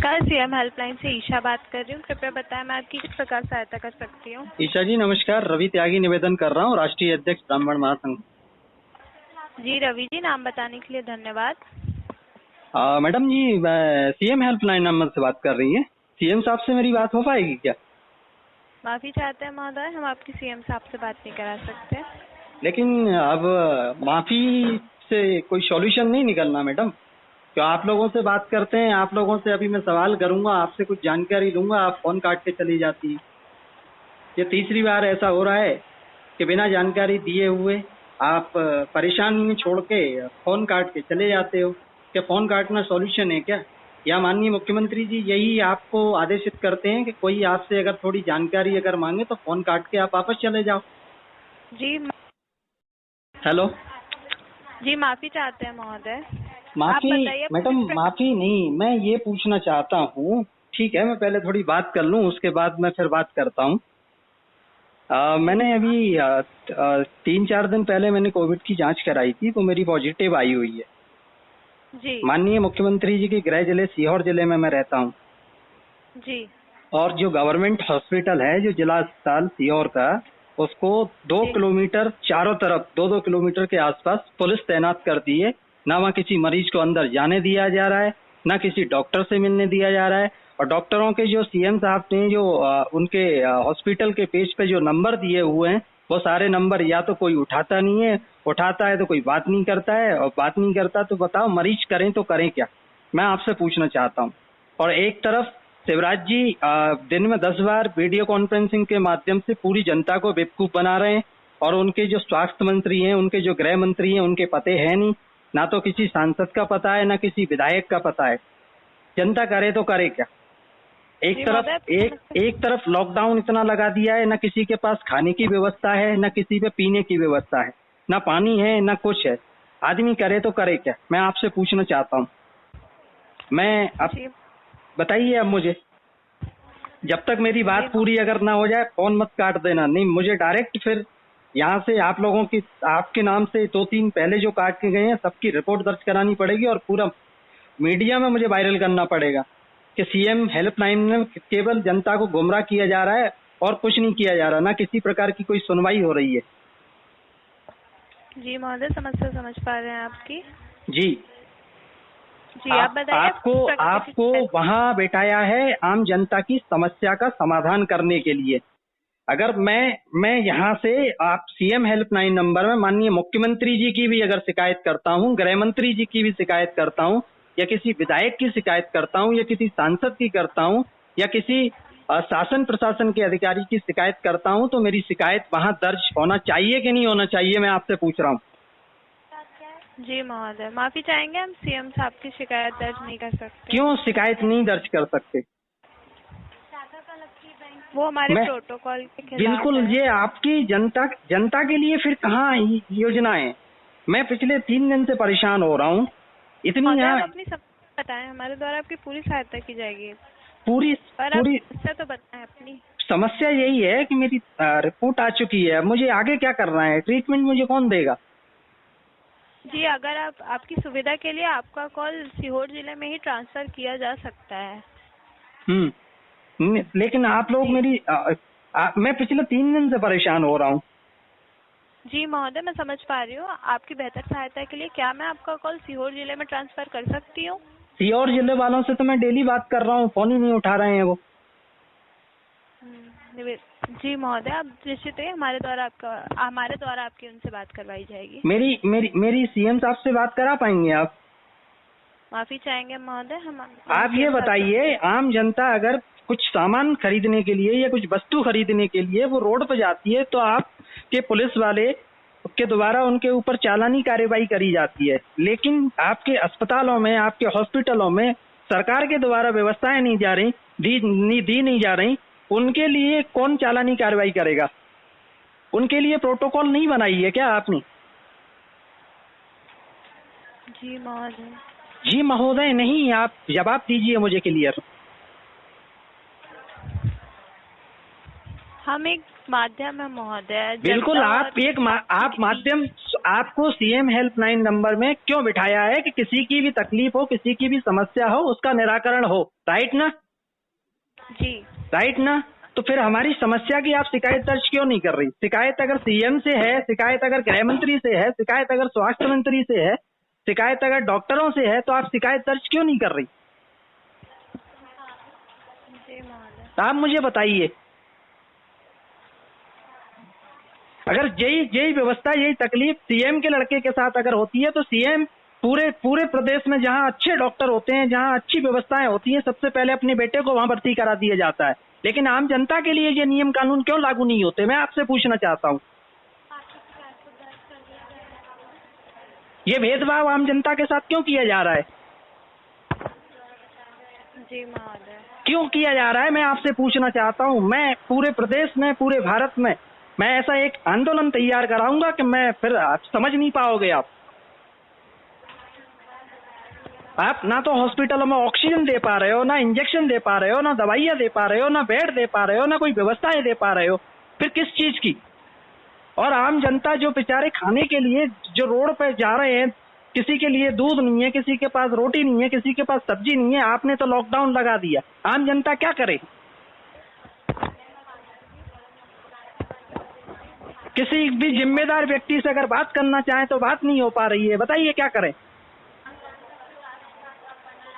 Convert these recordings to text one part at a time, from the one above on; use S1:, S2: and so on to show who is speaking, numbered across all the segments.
S1: नमस्कार, CM helpline से ईशा बात कर रही हूँ। कृपया बताएं मैं आपकी किस प्रकार सहायता कर सकती हूँ।
S2: ईशा जी नमस्कार, रवि त्यागी निवेदन कर रहा हूँ, राष्ट्रीय अध्यक्ष ब्राह्मण महासंघ।
S1: जी रवि जी, नाम बताने के लिए धन्यवाद।
S2: मैडम जी सीएम हेल्पलाइन नंबर से बात कर रही हैं। सीएम साहब से मेरी बात हो पाएगी क्या?
S1: माफी चाहते हैं महोदय, हम आपकी सीएम साहब से बात नहीं करा सकते।
S2: लेकिन अब माफी से कोई सॉल्यूशन नहीं निकलना मैडम। तो आप लोगों से बात करते हैं, आप लोगों से अभी मैं सवाल करूंगा, आपसे कुछ जानकारी लूंगा, आप फोन काट के चली जाती हैं। ये तीसरी बार ऐसा हो रहा है कि बिना जानकारी दिए हुए आप परेशानी में छोड़ के फोन काट के चले जाते हो। क्या फोन काटना सॉल्यूशन है क्या? या माननीय मुख्यमंत्री जी यही आपको आदेशित करते हैं कि कोई आपसे अगर थोड़ी जानकारी अगर मांगे तो फोन काट के आप वापस चले जाओ?
S1: जी
S2: हेलो
S1: जी, माफी चाहते हैं महोदय।
S2: माफी
S1: आप बताइए
S2: मैडम, माफी नहीं, मैं ये पूछना चाहता हूँ। ठीक है, मैं पहले थोड़ी बात कर लूँ, उसके बाद मैं फिर बात करता हूँ। मैंने अभी 3-4 दिन पहले मैंने कोविड की जांच कराई थी, तो मेरी पॉजिटिव आई हुई है।
S1: जी
S2: माननीय मुख्यमंत्री जी के गृह जिले सीहोर जिले में मैं रहता हूँ।
S1: जी
S2: और जो गवर्नमेंट हॉस्पिटल है, जो जिला अस्पताल सीहोर का, उसको 2
S1: जी
S2: किलोमीटर चारों तरफ 2-2 किलोमीटर के आसपास पुलिस तैनात कर दी है। ना वहाँ किसी मरीज को अंदर जाने दिया जा रहा है, ना किसी डॉक्टर से मिलने दिया जा रहा है। और डॉक्टरों के जो सीएम साहब ने जो उनके हॉस्पिटल के पेज पे जो नंबर दिए हुए हैं, वो सारे नंबर या तो कोई उठाता नहीं है, उठाता है तो कोई बात नहीं करता है, और बात नहीं करता तो बताओ मरीज करें तो करें क्या? मैं आपसे पूछना चाहता हूँ। और एक तरफ शिवराज जी दिन में 10 बार वीडियो कॉन्फ्रेंसिंग के माध्यम से पूरी जनता को बेवकूफ बना रहे हैं, और उनके जो स्वास्थ्य मंत्री हैं, उनके जो गृह मंत्री हैं, उनके पते हैं नहीं, ना तो किसी सांसद का पता है, ना किसी विधायक का पता है। जनता करे तो करे क्या?
S1: जी महोदय,
S2: एक तरफ लॉकडाउन इतना लगा दिया है, ना किसी के पास खाने की व्यवस्था है, ना किसी पे पीने की व्यवस्था है, ना पानी है, ना कुछ है। आदमी करे तो करे क्या? मैं आपसे पूछना चाहता हूँ। मैं अब बताइए अब मुझे, जब तक मेरी बात पूरी अगर ना हो जाए फोन मत काट देना। नहीं, मुझे डायरेक्ट फिर यहाँ से आप लोगों की, आपके नाम से 2-3 पहले जो काट के गए हैं सबकी रिपोर्ट दर्ज करानी पड़ेगी, और पूरा मीडिया में मुझे वायरल करना पड़ेगा कि सीएम हेल्पलाइन में केवल जनता को गुमराह किया जा रहा है और कुछ नहीं किया जा रहा, ना किसी प्रकार की कोई सुनवाई हो रही है।
S1: जी महोदय, समस्या समझ पा रहे हैं आपकी।
S2: जी
S1: जी आप बताइए।
S2: आपको वहाँ बैठाया है आम जनता की समस्या का समाधान करने के लिए। अगर मैं यहाँ से आप सीएम हेल्पलाइन नंबर में माननीय मुख्यमंत्री जी की भी अगर शिकायत करता हूँ, गृह मंत्री जी की भी शिकायत करता हूँ, या किसी विधायक की शिकायत करता हूँ, या किसी सांसद की करता हूँ, या किसी शासन प्रशासन के अधिकारी की शिकायत करता हूँ, तो मेरी शिकायत वहाँ दर्ज होना चाहिए कि नहीं होना चाहिए, मैं आपसे पूछ रहा हूँ।
S1: जी महोदय, माफी चाहेंगे, हम सीएम साहब की शिकायत दर्ज नहीं कर सकते।
S2: क्यों शिकायत नहीं दर्ज कर सकते?
S1: वो हमारे प्रोटोकॉल के खिलाफ
S2: बिल्कुल
S1: है।
S2: ये आपकी जनता के लिए फिर कहाँ योजना है? मैं पिछले 3 दिन से परेशान हो रहा हूँ। इतनी
S1: आप अपनी समस्या बताएं, हमारे द्वारा आपकी पूरी सहायता की जाएगी।
S2: पूरी
S1: समस्या तो बताएं अपनी।
S2: समस्या यही है कि मेरी रिपोर्ट आ चुकी है, मुझे आगे क्या करना है? ट्रीटमेंट मुझे कौन देगा?
S1: जी अगर आपकी सुविधा के लिए आपका कॉल सीहोर जिले में ही ट्रांसफर किया जा सकता है।
S2: लेकिन आप लोग मेरी मैं पिछले 3 दिन से परेशान हो रहा हूँ।
S1: जी महोदय, मैं समझ पा रही हूँ। आपकी बेहतर सहायता के लिए क्या मैं आपका कॉल सीहोर जिले में ट्रांसफर कर सकती हूँ?
S2: सीहोर जिले वालों से तो मैं डेली बात कर रहा हूँ, फोन ही नहीं उठा रहे हैं वो।
S1: जी महोदय, आप निश्चित है, हमारे द्वारा आपकी उनसे बात करवाई जाएगी।
S2: मेरी सीएम साहब से बात करा पाएंगे आप?
S1: माफी चाहेंगे महोदय, हम
S2: आप ये बताइए, आम जनता अगर कुछ सामान खरीदने के लिए या कुछ वस्तु खरीदने के लिए वो रोड पर जाती है, तो आपके पुलिस वाले के द्वारा उनके ऊपर चालानी कार्रवाई करी जाती है। लेकिन आपके अस्पतालों में, आपके हॉस्पिटलों में सरकार के द्वारा व्यवस्थाएं नहीं जा रही, दी नहीं जा रही, उनके लिए कौन चालानी कार्रवाई करेगा? उनके लिए प्रोटोकॉल नहीं बनाई है क्या आपने?
S1: जी महोदय।
S2: जी महोदय नहीं, आप जवाब दीजिए मुझे क्लियर।
S1: हम एक माध्यम है महोदय।
S2: बिल्कुल, आप माध्यम, आपको सीएम हेल्पलाइन नंबर में क्यों बिठाया है कि किसी की भी तकलीफ हो, किसी की भी समस्या हो, उसका निराकरण हो, राइट ना?
S1: जी
S2: राइट ना? तो फिर हमारी समस्या की आप शिकायत दर्ज क्यों नहीं कर रही? शिकायत अगर सीएम से है, शिकायत अगर गृह मंत्री से है, शिकायत अगर स्वास्थ्य मंत्री से है, शिकायत अगर डॉक्टरों से है, तो आप शिकायत दर्ज क्यों नहीं कर रही?
S1: जी महोदय।
S2: आप मुझे बताइए, अगर यही व्यवस्था, यही तकलीफ सीएम के लड़के के साथ अगर होती है, तो सीएम पूरे प्रदेश में जहां अच्छे डॉक्टर होते हैं, जहां अच्छी व्यवस्थाएं होती हैं, सबसे पहले अपने बेटे को वहां भर्ती करा दिया जाता है। लेकिन आम जनता के लिए ये नियम कानून क्यों लागू नहीं होते? मैं आपसे पूछना चाहता हूँ। ये भेदभाव आम जनता के साथ क्यों किया जा रहा है?
S1: जी महोदय।
S2: क्यों किया जा रहा है, मैं आपसे पूछना चाहता हूँ। मैं पूरे प्रदेश में, पूरे भारत में मैं ऐसा एक आंदोलन तैयार कराऊंगा कि मैं फिर आप समझ नहीं पाओगे। आप ना तो हॉस्पिटलों में ऑक्सीजन दे पा रहे हो, ना इंजेक्शन दे पा रहे हो, ना दवाइयाँ दे पा रहे हो, ना बेड दे पा रहे हो, ना कोई व्यवस्थाएं दे पा रहे हो, फिर किस चीज की? और आम जनता जो बेचारे खाने के लिए जो रोड पे जा रहे हैं, किसी के लिए दूध नहीं है, किसी के पास रोटी नहीं है, किसी के पास सब्जी नहीं है, आपने तो लॉकडाउन लगा दिया, आम जनता क्या करे? किसी भी जिम्मेदार व्यक्ति से अगर बात करना चाहे तो बात नहीं हो पा रही है, बताइए क्या करें?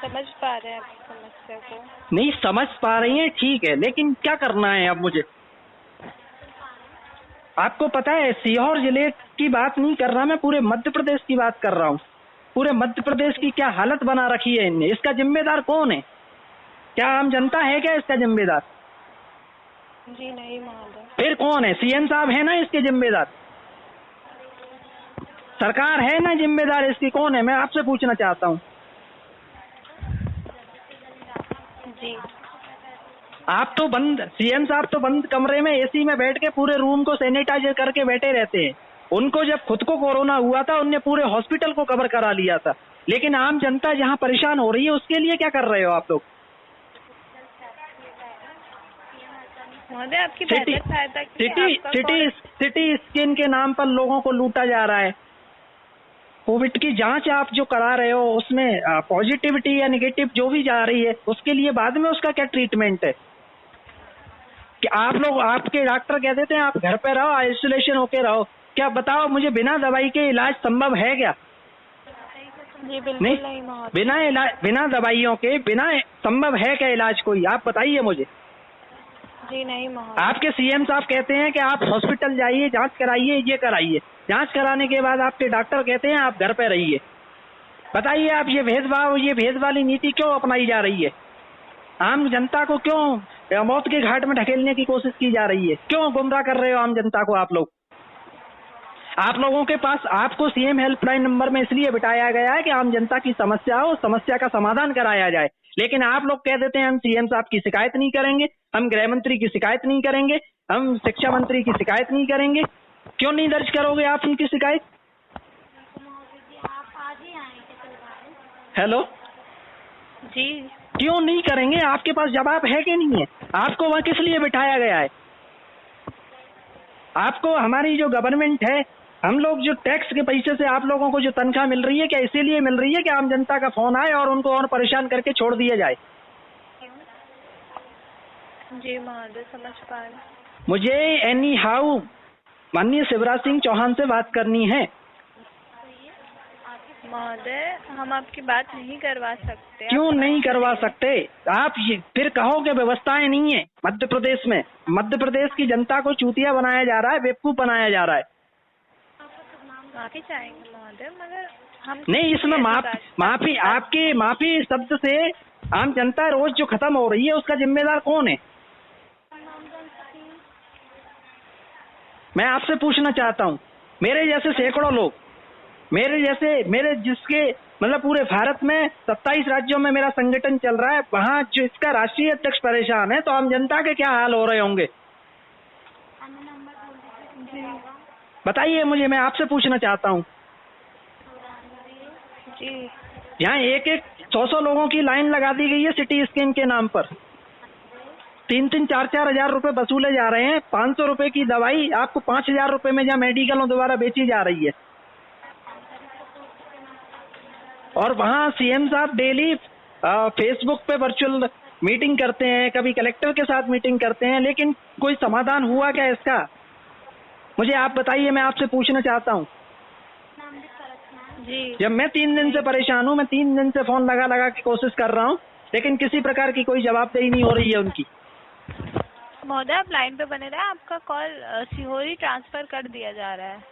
S1: समझ पा रहे हैं आपकी समस्या को।
S2: नहीं समझ पा रही हैं, ठीक है, लेकिन क्या करना है अब मुझे? आपको पता है, सीहोर जिले की बात नहीं कर रहा मैं, पूरे मध्य प्रदेश की बात कर रहा हूँ। पूरे मध्य प्रदेश की क्या हालत बना रखी है इनने? इसका जिम्मेदार कौन है? क्या आम जनता है क्या इसका जिम्मेदार?
S1: जी नहीं महोदय।
S2: फिर कौन है? सीएम साहब है ना इसके जिम्मेदार? सरकार है ना जिम्मेदार इसकी? कौन है? मैं आपसे पूछना चाहता हूँ।
S1: जी
S2: आप तो बंद, सीएम साहब तो बंद कमरे में एसी में बैठ के पूरे रूम को सैनिटाइजर करके बैठे रहते हैं। उनको जब खुद को कोरोना हुआ था, उनने पूरे हॉस्पिटल को कवर करा लिया था। लेकिन आम जनता जहां परेशान हो रही है, उसके लिए क्या कर रहे हो आप लोग?
S1: महोदय, आपकी बेहतर सहायता के लिए आपका
S2: सिटी स्कैन के नाम पर लोगों को लूटा जा रहा है। कोविड की जांच आप जो करा रहे हो, उसमें पॉजिटिविटी या नेगेटिव जो भी जा रही है, उसके लिए बाद में उसका क्या ट्रीटमेंट है? कि आप लोग, आपके डॉक्टर कह देते हैं आप घर पे रहो, आइसोलेशन होके रहो। क्या बताओ मुझे, बिना दवाई के इलाज संभव है क्या?
S1: जी बिल्कुल नहीं महोदय।
S2: बिना दवाइयों के बिना संभव है क्या इलाज कोई? आप बताइए मुझे।
S1: जी नहीं महोदय।
S2: आपके सीएम साहब कहते हैं कि आप हॉस्पिटल जाइए, जांच कराइए, ये कराइए। जांच कराने के बाद आपके डॉक्टर कहते हैं आप घर पे रहिए। बताइए आप, ये भेद वाली नीति क्यों अपनाई जा रही है? आम जनता को क्यों मौत के घाट में ढकेलने की कोशिश की जा रही है? क्यों गुमराह कर रहे हो आम जनता को आप लोग? आप लोगों के पास, आपको सीएम हेल्पलाइन नंबर में इसलिए बिठाया गया है कि आम जनता की समस्या हो, समस्या का समाधान कराया जाए। लेकिन आप लोग कह देते हैं हम सीएम साहब की शिकायत नहीं करेंगे, हम गृह मंत्री की शिकायत नहीं करेंगे, हम शिक्षा मंत्री की शिकायत नहीं करेंगे। क्यों नहीं दर्ज करोगे आप उनकी शिकायत? हेलो
S1: जी
S2: क्यों नहीं करेंगे? आपके पास जवाब है कि नहीं है? आपको वहां किस लिए बिठाया गया है? आपको हमारी जो गवर्नमेंट है, हम लोग जो टैक्स के पैसे से आप लोगों को जो तनख्वाह मिल रही है, क्या इसीलिए मिल रही है कि आम जनता का फोन आए और उनको और परेशान करके छोड़ दिया जाए?
S1: जी महोदय, समझ पा रहे।
S2: मुझे एनी हाउ माननीय शिवराज सिंह चौहान से बात करनी है।
S1: महोदय, हम आपकी बात नहीं करवा सकते।
S2: क्यों नहीं करवा सकते? आप फिर कहो कि व्यवस्थाएं नहीं है मध्य प्रदेश में। मध्य प्रदेश की जनता को चूतिया बनाया जा रहा है, बेवकूफ बनाया जा रहा है।
S1: माफी चाहेंगे महोदय, मगर हम
S2: नहीं, इसमें माफी, आपके माफी शब्द से आम जनता रोज जो खत्म हो रही है, उसका जिम्मेदार कौन है? मैं आपसे पूछना चाहता हूँ। मेरे जैसे सैकड़ों लोग, मेरे जिसके मतलब पूरे भारत में 27 राज्यों में मेरा संगठन चल रहा है, वहाँ जो इसका राष्ट्रीय अध्यक्ष परेशान है, तो आम जनता के क्या हाल हो रहे होंगे? बताइए मुझे, मैं आपसे पूछना चाहता हूँ।
S1: जी
S2: यहाँ 100 लोगों की लाइन लगा दी गई है सिटी स्कैन के नाम पर। 3-3, 4-4 हजार रुपए वसूले जा रहे हैं। 500 रुपए की दवाई आपको 5,000 रुपए में जहाँ मेडिकलों द्वारा बेची जा रही है। और वहाँ सीएम साहब डेली फेसबुक पे वर्चुअल मीटिंग करते हैं, कभी कलेक्टर के साथ मीटिंग करते हैं, लेकिन कोई समाधान हुआ क्या इसका? मुझे आप बताइए, मैं आपसे पूछना चाहता हूँ।
S1: जी
S2: जब मैं 3 दिन से परेशान हूँ, मैं 3 दिन से फोन लगा लगा के कोशिश कर रहा हूँ, लेकिन किसी प्रकार की कोई जवाबदेही नहीं हो रही है उनकी।
S1: महोदय, आप लाइन पे बने रहे, आपका कॉल सीहोर ही ट्रांसफर कर दिया जा रहा है।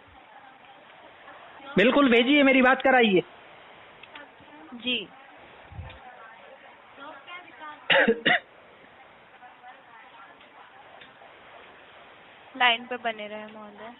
S2: बिल्कुल भेजिए, मेरी बात कराइए।
S1: जी लाइन पे बने रहे महोदय।